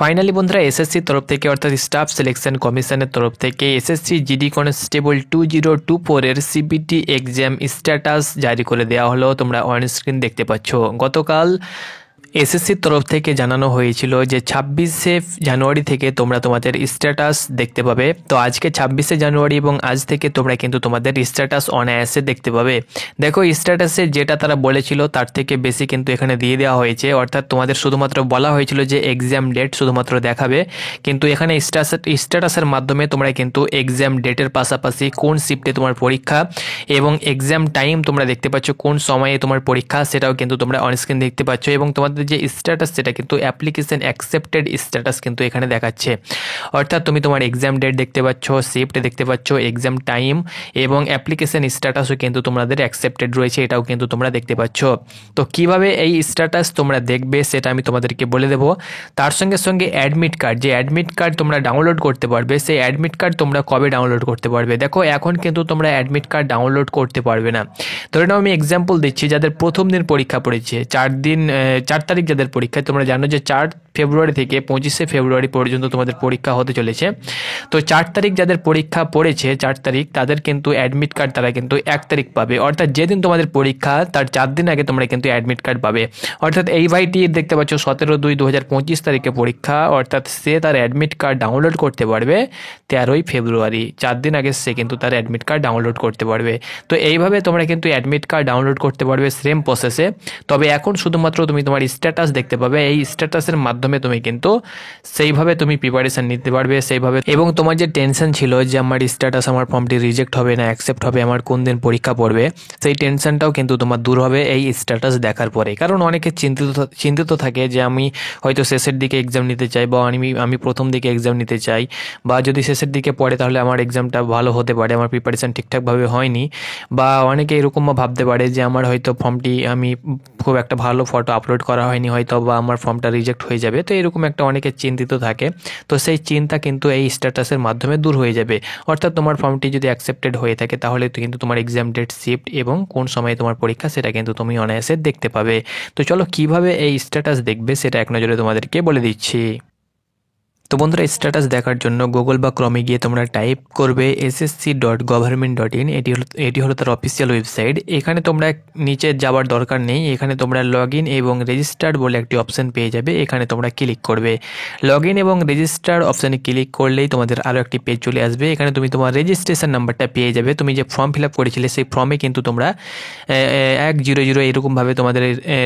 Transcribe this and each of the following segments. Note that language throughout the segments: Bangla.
ফাইনালি বন্ধুরা এসএসসি তরফ থেকে অর্থাৎ স্টাফ সিলেকশন কমিশনের তরফ থেকে এসএসসি জিডি কনস্টেবল 2024 এর সিবিটি এক্সাম স্ট্যাটাস জারি করে দেওয়া হলো। তোমরা অন স্ক্রিন দেখতে পাচ্ছ। গতকাল এসএসসির তরফ থেকে জানানো হয়েছিল যে 26শে জানুয়ারি থেকে তোমরা তোমাদের স্ট্যাটাস দেখতে পাবে। তো আজকে 26শে জানুয়ারি এবং আজ থেকে তোমরা কিন্তু তোমাদের স্ট্যাটাস অনায়াসে দেখতে পাবে। দেখো স্ট্যাটাসে যেটা তারা বলেছিল তার থেকে বেশি কিন্তু এখানে দিয়ে দেওয়া হয়েছে, অর্থাৎ তোমাদের শুধুমাত্র বলা হয়েছিল যে এক্সাম ডেট শুধুমাত্র দেখাবে, কিন্তু এখানে স্ট্যাটাসের মাধ্যমে তোমরা কিন্তু এক্সাম ডেটের পাশাপাশি কোন শিফটে তোমার পরীক্ষা এবং এক্সাম টাইম তোমরা দেখতে পাচ্ছ, কোন সময়ে তোমার পরীক্ষা সেটাও কিন্তু তোমরা অনস্ক্রিন দেখতে পাচ্ছ। এবং তোমাদের যে স্ট্যাটাস সেটা কিন্তু অ্যাপ্লিকেশন অ্যাকসেপ্টেড স্ট্যাটাস কিন্তু এখানে দেখাচ্ছে, অর্থাৎ তুমি তোমার এক্সাম ডেট দেখতে পাচ্ছ, শিফট দেখতে পাচ্ছ, এক্সাম টাইম এবং অ্যাপ্লিকেশন স্ট্যাটাসও কিন্তু তোমাদের অ্যাকসেপ্টেড রয়েছে, এটাও কিন্তু তোমরা দেখতে পাচ্ছ। তো কিভাবে এই স্ট্যাটাস তোমরা দেখবে সেটা আমি তোমাদেরকে বলে দেবো। তার সঙ্গে সঙ্গে অ্যাডমিট কার্ড, যে অ্যাডমিট কার্ড তোমরা ডাউনলোড করতে পারবে, সেই অ্যাডমিট কার্ড তোমরা কবে ডাউনলোড করতে পারবে। দেখো এখন কিন্তু তোমরা অ্যাডমিট কার্ড ডাউনলোড করতে পারবে না। ধরে নাও আমি এক্সাম্পল দিচ্ছি, যাদের প্রথম দিন পরীক্ষা পড়েছে 4 তারিখ যাদের পরীক্ষা, তোমরা জানো যে 4 ফেব্রুয়ারি থেকে 25শে ফেব্রুয়ারি পর্যন্ত তোমাদের পরীক্ষা হতে চলেছে। তো 4 তারিখ যাদের পরীক্ষা পড়েছে 4 তারিখ, তাদের কিন্তু অ্যাডমিট কার্ড তারা কিন্তু 1 তারিখ পাবে, অর্থাৎ যেদিন তোমাদের পরীক্ষা তার 4 দিন আগে তোমরা কিন্তু অ্যাডমিট কার্ড পাবে। অর্থাৎ এই ভাইটি দেখতে পাচ্ছ 17/2/2025 তারিখে পরীক্ষা, অর্থাৎ সে তার অ্যাডমিট কার্ড ডাউনলোড করতে পারবে 13ই ফেব্রুয়ারি, 4 দিন আগে সে কিন্তু তার অ্যাডমিট কার্ড ডাউনলোড করতে পারবে। তো এইভাবে তোমরা কিন্তু অ্যাডমিট কার্ড ডাউনলোড করতে পারবে সেম প্রসেসে। তবে এখন শুধুমাত্র তুমি তোমার স্ট্যাটাস দেখতে পাবে, এই স্ট্যাটাসের মাধ্যমে তুমি কিন্তু সেইভাবে তুমি প্রিপারেশন নিতে পারবে সেইভাবে। এবং তোমার যে টেনশন ছিল যে আমার স্ট্যাটাস, আমার ফর্মটি রিজেক্ট হবে না অ্যাকসেপ্ট হবে, আমার কোন দিন পরীক্ষা পড়বে, সেই টেনশনটাও কিন্তু তোমার দূর হবে এই স্ট্যাটাস দেখার পরে। কারণ অনেকে চিন্তিত থাকে যে আমি হয়তো শেষের দিকে এক্সাম নিতে চাই, বা আমি প্রথম দিকে এক্সাম নিতে চাই, বা যদি শেষের দিকে পড়ে তাহলে আমার এক্সামটা ভালো হতে পারে, আমার প্রিপারেশন ঠিকঠাকভাবে হয়নি, বা অনেকে এরকম ভাবতে পারে যে আমার হয়তো ফর্মটি আমি খুব একটা ভালো ফটো আপলোড করা হয়নি হয়তো, বা আমার ফর্মটা রিজেক্ট হয়ে যাবে। তো এরকম একটা অনেকে চিন্তিত থাকে। তো সেই চিন্তা কিন্তু এই স্ট্যাটাসের মাধ্যমে দূর হয়ে যাবে। অর্থাৎ তোমার ফর্মটি যদি অ্যাকসেপ্টেড হয়ে থাকে তাহলে কিন্তু তোমার এক্সাম ডেট, শিফট এবং কোন সময়ে তোমার পরীক্ষা সেটা কিন্তু তুমি অনায়াসে দেখতে পাবে। তো চলো কিভাবে এই স্ট্যাটাস দেখবে সেটা এক নজরে তোমাদেরকে বলে দিচ্ছি। তো বন্ধুরা স্ট্যাটাস দেখার জন্য গুগল বা ক্রমে গিয়ে তোমরা টাইপ করবে ssc.government.in, এটি হলো তার অফিসিয়াল ওয়েবসাইট। এখানে তোমরা নিচে যাওয়ার দরকার নেই, এখানে তোমরা লগ ইন এবং রেজিস্টার্ড বলে একটি অপশান পেয়ে যাবে, এখানে তোমরা ক্লিক করবে। লগ ইন এবং রেজিস্টার্ড অপশানে ক্লিক করলেই তোমাদের আরও একটি পেজ চলে আসবে। এখানে তুমি তোমার রেজিস্ট্রেশন নাম্বারটা পেয়ে যাবে, তুমি যে ফর্ম ফিল আপ করেছিলে সেই ফর্মে কিন্তু তোমরা 100 এরকমভাবে তোমাদের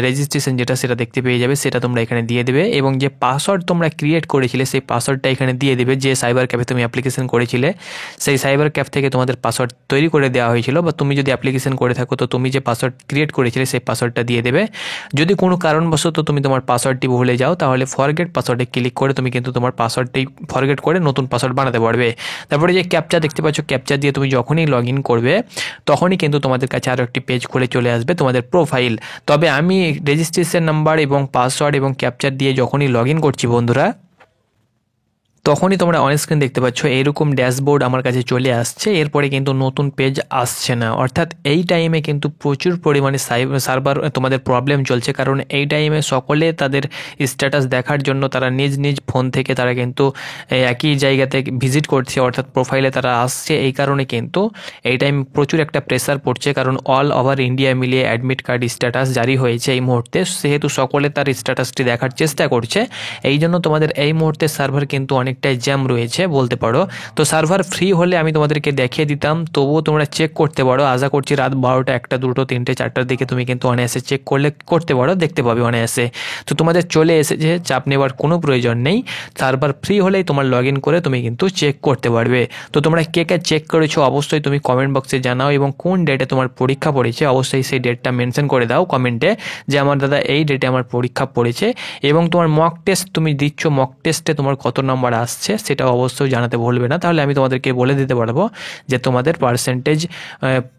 রেজিস্ট্রেশন যেটা সেটা দেখতে পেয়ে যাবে, সেটা তোমরা এখানে দিয়ে দেবে। এবং যে পাসওয়ার্ড তোমরা ক্রিয়েট করেছিলে সেই পাসওয়ার্ডটা এখানে দিয়ে দেবে। যে সাইবার ক্যাফে তুমি অ্যাপ্লিকেশন করেছিলে সেই সাইবার ক্যাফ থেকে তোমাদের পাসওয়ার্ড তৈরি করে দেওয়া হয়েছিল, বা তুমি যদি অ্যাপ্লিকেশন করে থাকো তো তুমি যে পাসওয়ার্ড ক্রিয়েট করেছিলে সেই পাসওয়ার্ডটা দিয়ে দেবে। যদি কোনো কারণবশত তুমি তোমার পাসওয়ার্ডটি ভুলে যাও তাহলে ফরগেট পাসওয়ার্ডে ক্লিক করে তুমি কিন্তু তোমার পাসওয়ার্ডটি ফরগেট করে নতুন পাসওয়ার্ড বানাতে পারবে। তারপরে যে ক্যাপচা দেখতে পাচ্ছ, ক্যাপচা দিয়ে তুমি যখনই লগ ইন করবে তখনই কিন্তু তোমাদের কাছে আরও একটি পেজ খুলে চলে আসবে তোমাদের প্রোফাইল। তবে আমি রেজিস্ট্রেশন নাম্বার এবং পাসওয়ার্ড এবং ক্যাপচা দিয়ে যখনই লগ ইন করছি বন্ধুরা, তখনই তোমরা অন স্ক্রিন দেখতে পাচ্ছ এইরকম ড্যাশবোর্ড আমার কাছে চলে আসছে, এরপরে কিন্তু নতুন পেজ আসছে না। অর্থাৎ এই টাইমে কিন্তু প্রচুর পরিমাণে সার্ভার তোমাদের প্রবলেম চলছে, কারণ এই টাইমে সকলে তাদের স্ট্যাটাস দেখার জন্য তারা নিজ নিজ ফোন থেকে তারা কিন্তু একই জায়গাতে ভিজিট করছে, অর্থাৎ প্রোফাইলে তারা আসছে। এই কারণে কিন্তু এই টাইম প্রচুর একটা প্রেসার পড়ছে, কারণ অল ওভার ইন্ডিয়া মিলিয়ে অ্যাডমিট কার্ড স্ট্যাটাস জারি হয়েছে এই মুহূর্তে, সেহেতু সকলে তার স্ট্যাটাসটি দেখার চেষ্টা করছে। এই জন্য তোমাদের এই মুহূর্তে সার্ভার কিন্তু অনেকটাই জ্যাম রয়েছে বলতে পারো। তো সার্ভার ফ্রি হলে আমি তোমাদেরকে দেখিয়ে দিতাম, তবুও তোমরা চেক করতে পারো। আশা করছি রাত 12টা 1টা 2টো 3টে 4টার দিকে তুমি কিন্তু অনায়াসে চেক করতে পারো, দেখতে পাবে অনায়াসে। তো তোমাদের চলে এসেছে, চাপ নেওয়ার কোনো প্রয়োজন নেই। সার্ভার ফ্রি হলেই তোমার লগ ইন করে তুমি কিন্তু চেক করতে পারবে। তো তোমরা কে কে চেক করেছো অবশ্যই তুমি কমেন্ট বক্সে জানাও, এবং কোন ডেটে তোমার পরীক্ষা পড়েছে অবশ্যই সেই ডেটটা মেনশন করে দাও কমেন্টে, যে আমার দাদা এই ডেটে আমার পরীক্ষা পড়েছে। এবং তোমার মক টেস্ট তুমি দিচ্ছ, মক টেস্টে তোমার কত নম্বর আসছে সেটাও অবশ্যই জানাতে ভুলবে না, তাহলে আমি তোমাদেরকে বলে দিতে পারবো যে তোমাদের পার্সেন্টেজ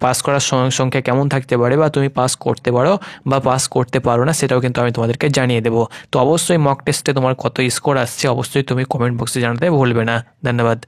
পাস করার সংখ্যা কেমন থাকতে পারে, বা তুমি পাস করতে পারো বা পাস করতে পারো না সেটাও কিন্তু আমি তোমাদেরকে জানিয়ে দেবো। তো অবশ্যই মক টেস্টে তোমার কত স্কোর আসছে অবশ্যই তুমি কমেন্ট বক্সে জানাতে ভুলবে না। ধন্যবাদ।